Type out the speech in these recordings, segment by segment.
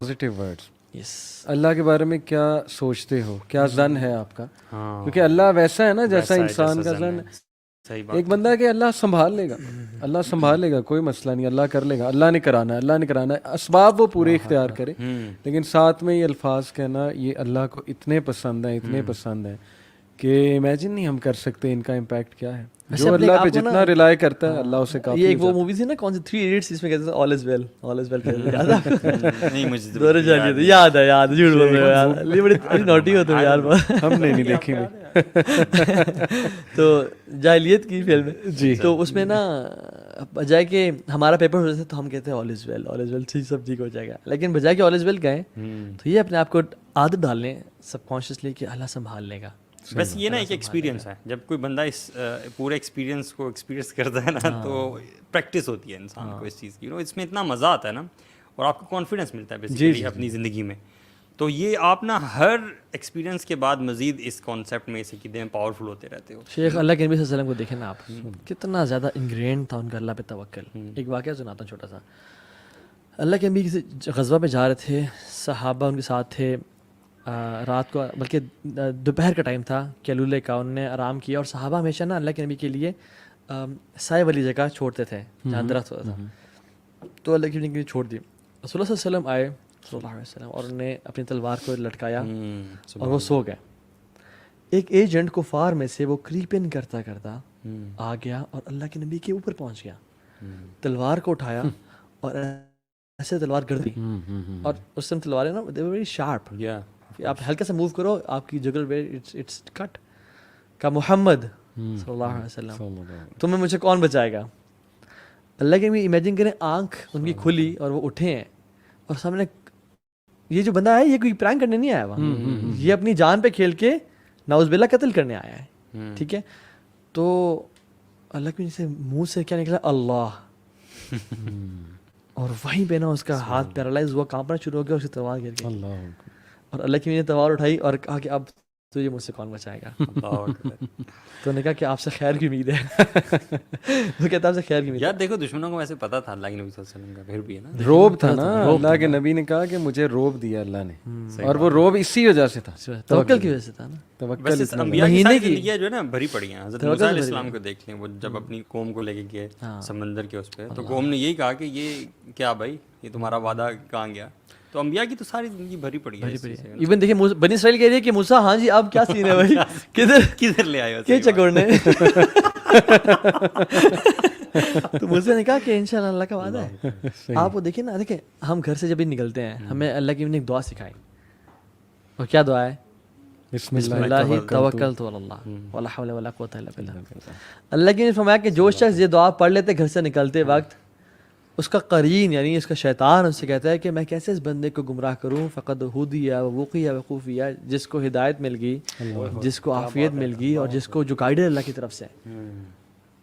Positive words. اللہ کے بارے میں کیا سوچتے ہو, کیا ظن ہے آپ کا؟ کیونکہ اللہ ویسا ہے نا جیسا انسان کا ظن ہے. ایک بندہ ہے کہ اللہ سنبھال لے گا, اللہ سنبھال لے گا, کوئی مسئلہ نہیں, اللہ کر لے گا, اللہ نے کرانا ہے, اللہ نے کرانا ہے, اسباب وہ پورے اختیار کرے. لیکن ساتھ میں یہ الفاظ کہنا یہ اللہ کو اتنے پسند ہیں, اتنے پسند ہیں کہ امیجن نہیں ہم کر سکتے ان کا امپیکٹ کیا ہے. جو اللہ پہ جتنا ریلائی کرتا ہے اللہ اسے کافی. یہ ایک وہ مووی تھی نا, کون سی 3 Idiots, اس میں کہتے ہیں آل از ویل, آل از ویل. نہیں مجھے یاد ہے, جھوٹ بول رہے ہو یار, یہ بڑی نوٹی ہوتے ہیں یار, ہم نے نہیں دیکھی بھی. تو جاہلیت کی فلم ہے جی. تو اس میں نا بجائے کہ ہمارا پیپر ہوتا تھا تو ہم کہتے ہیں آل از ویل, آل از ویل, سب ٹھیک ہو جائے گا. لیکن بجائے کہ آل از ویل کہیں تو یہ اپنے آپ کو عادت ڈال لیں سب کانشیسلی کہ اللہ سنبھال لے گا. بس یہ نا ایک ایکسپیرینس ہے, جب کوئی بندہ اس پورے ایکسپیرینس کو ایکسپیرینس کرتا ہے نا تو پریکٹس ہوتی ہے انسان کو اس چیز کی. اس میں اتنا مزہ آتا ہے نا, اور آپ کو کانفیڈنس ملتا ہے بیسیکلی اپنی زندگی میں. تو یہ آپ نا ہر ایکسپیرینس کے بعد مزید اس کانسیپٹ میں اسے کہتے ہیں پاورفل ہوتے رہتے ہو. شیخ اللہ کے نبی صلی اللہ علیہ وسلم کو دیکھیں نا آپ, کتنا زیادہ انگرینڈ تھا ان کا اللہ پہ توکل. ایک واقعہ سناتا ہوں چھوٹا سا. اللہ کے نبی کسی غزوہ پہ جا رہے تھے, صحابہ ان کے ساتھ تھے, رات کو بلکہ دوپہر کا ٹائم تھا, کیلولے کا, انہوں نے آرام کیا. اور صحابہ ہمیشہ نا اللہ کے نبی کے لیے سائے والی جگہ چھوڑتے تھے جہاں درخت ہوتا تھا. تو اللہ کے نبی کے لیے چھوڑ دی. رسول اللہ صلی اللہ علیہ وسلم آئے صلی اللہ علیہ وسلم, اور انہوں نے اپنی تلوار کو لٹکایا اور وہ سو گئے. ایک ایجنٹ کفار میں سے وہ کریپ ان کرتا کرتا آ گیا اور اللہ کے نبی کے اوپر پہنچ گیا, تلوار کو اٹھایا اور ایسے تلوار کر دی. اور اس سے تلواریں نا ویری شارپ, آپ ہلکا سا موو کرو آپ کی جگر پہ اٹس کٹ. کا محمد صلی اللہ علیہ وسلم تمہیں مجھے کون بچائے گا. اللہ کے نبی امیجن کریں آنکھ ان کی کھلی اور وہ اٹھے ہیں اور سامنے یہ جو بندہ ہے یہ کوئی پرینک کرنے نہیں آیا ہوا, یہ اپنی جان پہ کھیل کے نعوذ باللہ قتل کرنے آیا ہے. ٹھیک ہے, تو اللہ کے سے منہ سے کیا نکلا, اللہ. اور وہیں پہ نا اس کا ہاتھ پیرالائز ہوا, کانپنا شروع ہو گیا, اس کی تلوار گر گئی. اور اللہ کی نے تلوار اٹھائی اور کہا کہ اب تجھے مجھ سے کون بچائے گا. تو انہوں نے کہا کہ آپ سے خیر کی امید ہے. وہ کہتا آپ سے خیر کی امید. یار دیکھو دشمنوں کو ویسے پتہ تھا اللہ کے نبی صلی اللہ علیہ وسلم کا, پھر بھی ہے نا روب تھا نا. اللہ کے نبی نے کہا کہ مجھے روب دیا اللہ نے, اور وہ روب اسی وجہ سے تھا, توکل کی وجہ سے تھا نا. توکل مہینے کی زندگی جو ہے نا بھری پڑی ہیں. حضرت موسیٰ علیہ السلام کو دیکھ لیں, وہ جب اپنی قوم کو لے کے گئے سمندر کے اس پہ, تو قوم نے یہی کہا کہ یہ کیا بھائی, یہ تمہارا وعدہ کہاں گیا. تو انبیاء کی تو ساری زندگی بھری پڑی ہے. ایون دیکھیں بنی اسرائیل کہہ رہی ہے کہ موسیٰ ہاں جی اب کیا سین ہے بھائی, کدھر لے آئے ہو کیا چکوڑنے. تو موسیٰ نے کہا کہ انشاءاللہ اللہ کا وعدہ ہے. آپ وہ دیکھیں نا, دیکھیں ہم گھر سے جب بھی نکلتے ہیں ہمیں اللہ کی نے ایک دعا سکھائی, اور کیا دعا ہے, بسم اللہ توکلت علی اللہ ولا حول ولا قوت الا باللہ. اللہ کی نے فرمایا کہ جو شخص یہ دعا پڑھ لیتے گھر سے نکلتے وقت, اس کا قرین یعنی اس کا شیطان اس سے کہتا ہے کہ میں کیسے اس بندے کو گمراہ کروں, فقد ہدی ووقی وقوفیہ, جس کو ہدایت مل گئی, جس کو عافیت مل گئی, اور جس کو جو گائیڈر اللہ کی طرف سے,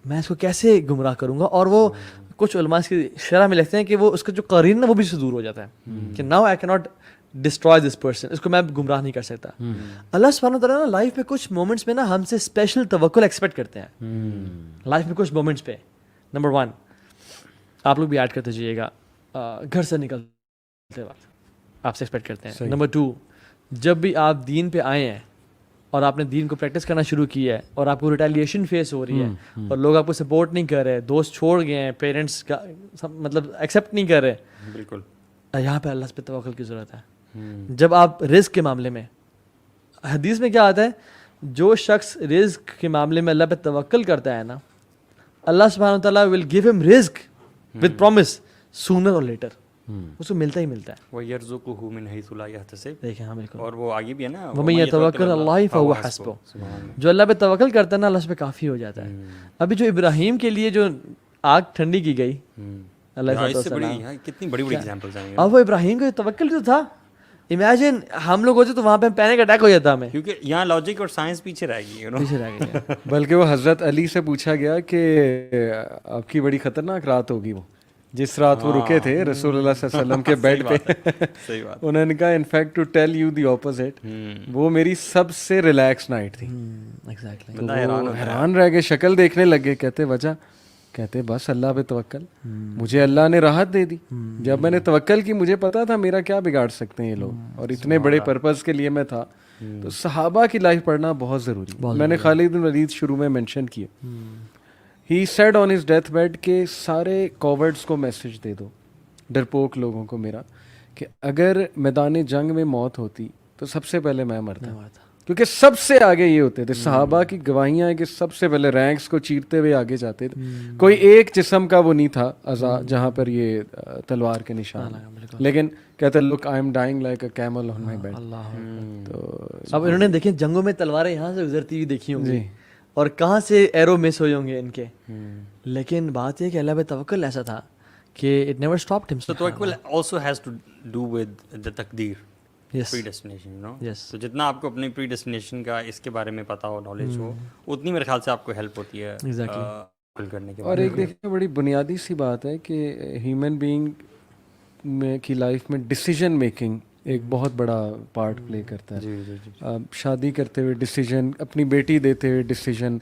میں اس کو کیسے گمراہ کروں گا. اور وہ کچھ علماء کی شرح میں لکھتے ہیں کہ وہ اس کا جو قرین نا وہ بھی سے دور ہو جاتا ہے کہ ناؤ آئی کی ناٹ ڈسٹرائے دس پرسن, اس کو میں گمراہ نہیں کر سکتا. اللہ سبحانہ و تعالیٰ نا لائف میں کچھ مومنٹس میں نا ہم سے اسپیشل توکل ایکسپیکٹ کرتے ہیں. لائف میں کچھ مومنٹس پہ, نمبر 1 آپ لوگ بھی ایڈ کرتے جائیے گا, گھر سے نکلتے وقت آپ سے ایکسپیکٹ کرتے ہیں. نمبر 2 جب بھی آپ دین پہ آئے ہیں اور آپ نے دین کو پریکٹس کرنا شروع کی ہے اور آپ کو ریٹیلیشن فیس ہو رہی ہے اور لوگ آپ کو سپورٹ نہیں کر رہے, دوست چھوڑ گئے ہیں, پیرنٹس کا مطلب ایکسیپٹ نہیں کر رہے, بالکل یہاں پہ اللہ پہ توکل کی ضرورت ہے. جب آپ رزق کے معاملے میں, حدیث میں کیا آتا ہے, جو شخص رزق کے معاملے میں اللہ پہ توکل کرتا ہے نا, اللہ سبحانہ و تعالیٰ ول گیو ہم رزق with promise sooner or later, اس کو ملتا ہی ملتا ہے. وَيَرْزُقُهُ مِنْ حَيْثُ لَا يَحْتَسِبُ, دیکھیں ہم بالکل, اور وہ آگے بھی ہے نا, وَمَن يَتَوَكَّلْ عَلَى اللَّهِ فَهُوَ حَسْبُهُ, جو اللہ پہ توکل کرتا ہے نا اللہ اس پہ کافی ہو جاتا ہے. ابھی جو ابراہیم کے لیے جو آگ ٹھنڈی کی گئی, اللہ کتنی بڑی بڑی ایگزامپلز ہیں. اب وہ ابراہیم کا توکل جو تھا, امیجن ہم لوگ ہوتے تو وہاں پہ پینک اٹیک ہو جاتا ہمیں, کیونکہ یہاں لاجک اور سائنس پیچھے رہ گئی, پیچھے رہ گئی. بلکہ وہ حضرت علی سے پوچھا گیا کہ آپ کی بڑی خطرناک رات ہوگی, وہ جس رات وہ رکے تھے رسول اللہ صلی اللہ علیہ وسلم کے بیڈ پہ, انہوں نے کہا in fact to tell you the opposite, وہ میری سب سے ریلیکس نائٹ تھی. ایگزیکٹلی, حیران رہ گئے, شکل دیکھنے لگے, کہتے وجہ کہتے بس اللہ پہ توکل. مجھے اللہ نے راحت دے دی. جب میں نے توکل کی مجھے پتا تھا میرا کیا بگاڑ سکتے ہیں یہ لوگ, اور اتنے بڑے پرپز کے لیے میں تھا. تو صحابہ کی لائف پڑھنا بہت ضروری. میں نے خالد بن ولید شروع میں مینشن کیا, he said on his death bed کہ سارے کوورڈس کو میسج دے دو, ڈرپوک لوگوں کو میرا, کہ اگر میدان جنگ میں موت ہوتی تو سب سے پہلے میں مرتا. کیونکہ سب سے آگے یہ ہوتے تھے. صحابہ کی گواہیاں ہیں کہ سب سے پہلے رینکس کو چیرتے ہوئے آگے جاتے تھے. کوئی ایک جسم کا وہ نہیں تھا اعضاء جہاں پر یہ تلوار کے نشان, لیکن کہتے look I am dying like a camel on my bed. تو اب انہوں نے دیکھیں جنگوں میں تلواریں یہاں سے گزرتی ہوئی دیکھی ہوں گی اور کہاں سے ایرو مس ہوئے ہوں گے ان کے, لیکن بات یہ کہ اللہ پہ توکل ایسا تھا کہ اٹ نیور اسٹاپڈ ہم. So tawakkul also has to do with the تقدیر, predestination, you know. تو جتنا آپ کو اپنی پری ڈیسٹینیشن کا اس کے بارے میں پتا ہو, نالج ہو, اتنی میرے خیال سے آپ کو ہیلپ ہوتی ہے کرنے کے. اور ایک دیکھیں بڑی بنیادی سی بات ہے کہ ہیومن بینگ کی لائف میں ڈیسیجن میکنگ ایک بہت بڑا پارٹ پلے کرتا ہے. شادی کرتے ہوئے ڈیسیجن, اپنی بیٹی دیتے ہوئے ڈیسیجن,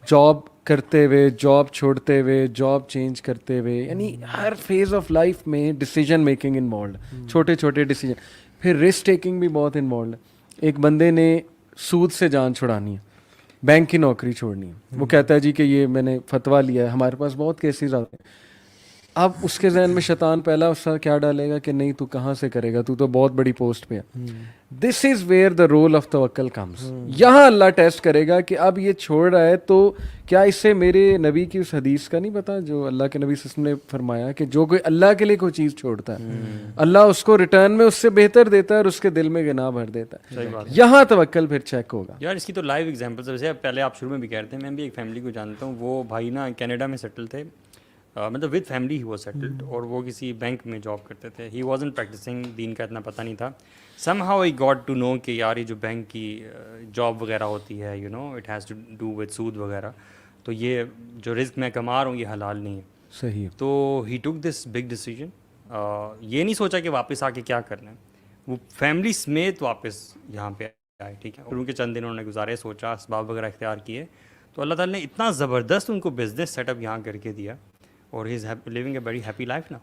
جاب کرتے ہوئے, جاب چھوڑتے ہوئے, جاب چینج کرتے ہوئے, یعنی ہر فیز آف لائف میں ڈیسیجن میکنگ انوالوڈ, چھوٹے چھوٹے ڈیسیجن. پھر رسک ٹیکنگ بھی بہت انوالوڈ ہے. ایک بندے نے سود سے جان چھڑانی ہے, بینک کی نوکری چھوڑنی ہے, وہ کہتا ہے جی کہ یہ میں نے فتویٰ لیا ہے. ہمارے پاس بہت کیسز آتے ہیں. اب اس کے ذہن میں شیطان پہلا اس کا کیا ڈالے گا کہ نہیں تو کہاں سے کرے گا, تو بہت بڑی پوسٹ پہ ہے. This is where the role of توکل کمز. یہاں اللہ ٹیسٹ کرے گا کہ اب یہ چھوڑ رہا ہے تو کیا اس سے میرے نبی کی اس حدیث کا نہیں پتا جو اللہ کے نبی صلی اللہ علیہ وسلم نے فرمایا کہ جو کوئی اللہ کے لیے کوئی چیز چھوڑتا ہے اللہ اس کو ریٹرن میں اس سے بہتر دیتا ہے اور اس کے دل میں گناہ بھر دیتا ہے. یہاں توکل پھر چیک ہوگا. یار اس کی تو لائیو ایگزامپلس, ویسے پہلے آپ شروع میں بھی کہہ رہے تھے, میں بھی ایک فیملی کو جانتا ہوں. وہ بھائی نا کینیڈا میں سیٹل تھے, مطلب with family he was settled, اور وہ کسی بینک میں جاب کرتے تھے. ہی وازنٹ پریکٹسنگ, دین کا اتنا پتہ نہیں تھا. Somehow I got to know کہ یار یہ جو بینک کی جاب وغیرہ ہوتی ہے, you know it has to do with سود وغیرہ, تو یہ جو رزق میں کما رہا ہوں یہ حلال نہیں ہے. صحیح. تو ہی ٹک دس بگ ڈیسیجن. یہ نہیں سوچا کہ واپس آ کے کیا کرنا ہے, وہ فیملی سمیت واپس یہاں پہ آئے. ٹھیک ہے, اور ان کے چند دن انہوں نے گزارے, سوچا, اسباب وغیرہ اختیار کیے, تو اللہ تعالیٰ نے اتنا زبردست ان کو بزنس سیٹ اپ یہاں کر کے دیا, اور he is living a very happy life نا.